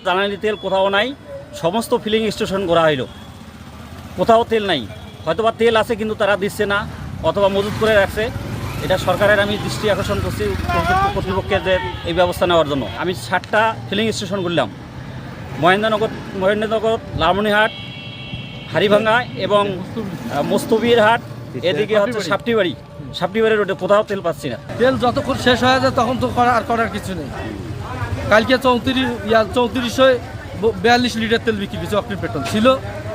জ্বালানি তেল কোথাও নাই, সমস্ত ফিলিং স্টেশন করা হইল, কোথাও তেল নাই। হয়তোবা তেল আছে কিন্তু তারা দিচ্ছে না, অথবা মজুত করে রাখছে। এটা সরকারের আমি দৃষ্টি আকর্ষণ করছি কর্তৃপক্ষের যে এই ব্যবস্থা নেওয়ার জন্য। আমি 60টা ফিলিং স্টেশন করলাম, মহেন্দ্রনগর, লালমনিরহাট, হাড়িভাঙ্গা এবং মোস্তফির হাট, এদিকে হচ্ছে সাপটিবাড়ি রোডে কোথাও তেল পাচ্ছি না। তেল যতক্ষণ শেষ হয়ে যায় তখন তো করার কিছু নেই। কালকে 3442 লিটার তেল বিক্রি করছে, অক্টেন পেট্রোল ছিল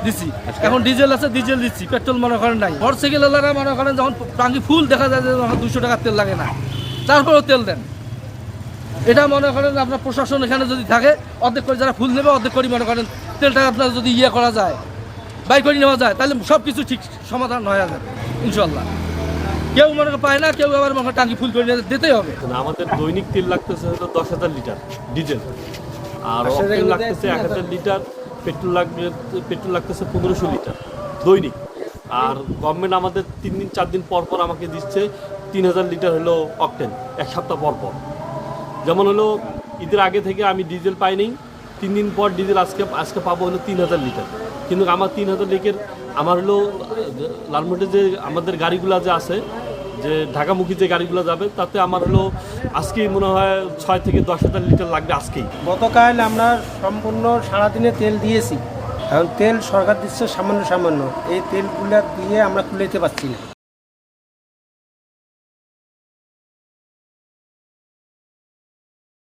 দিচ্ছি, এখন ডিজেল আছে, ডিজেল দিচ্ছি, পেট্রোল মনে করেন নাই। মোটরসাইকেলওয়ালারা মনে করেন যখন টাঙ্কি ফুল দেখা যায় যে 200 টাকার তেল লাগে না, তারপরেও তেল দেন। এটা মনে করেন আপনার প্রশাসন এখানে যদি থাকে, অর্ধেক করে যারা ফুল নেবে অর্ধেক করে মনে করেন তেলটা আপনার যদি করা যায়, বাই করে নেওয়া যায়, তাহলে সব কিছু ঠিক সমাধান হয়ে যাবে ইনশাল্লাহ। কেউ মনে পায় না, কেউ আবার মনে টাঙ্কি ফুল করে দিতেই হবে। আমাদের দৈনিক তেল লাগতেছে হলো 10,000 লিটার ডিজেল, আর অক্টেন লাগতেছে 1000 লিটার, পেট্রোল লাগতেছে 1500 লিটার দৈনিক। আর গভর্নমেন্ট আমাদের 3-4 দিন পর পর আমাকে দিচ্ছে 3000 লিটার হলো অক্টেন, এক সপ্তাহ পর পর। যেমন হলো ঈদের আগে থেকে আমি ডিজেল পাইনি, 3 দিন পর ডিজেল আজকে পাবো হলো 3000 লিটার। কিন্তু আমার 3000 লিটার আমার হলো লালমনিরহাটে যে আমাদের গাড়িগুলো যে আছে, যে ঢাকামুখী যে গাড়িগুলো যাবে, তাতে আমার হলো আজকেই মনে হয় 6 থেকে 10,000 লিটার লাগবে আজকেই। গতকাল আমরা সম্পূর্ণ সারাদিনে তেল দিয়েছি, এখন তেল সরকার দিচ্ছে সামান্য। এই তেলগুলো দিয়ে আমরা কুলাইতে পারছি না।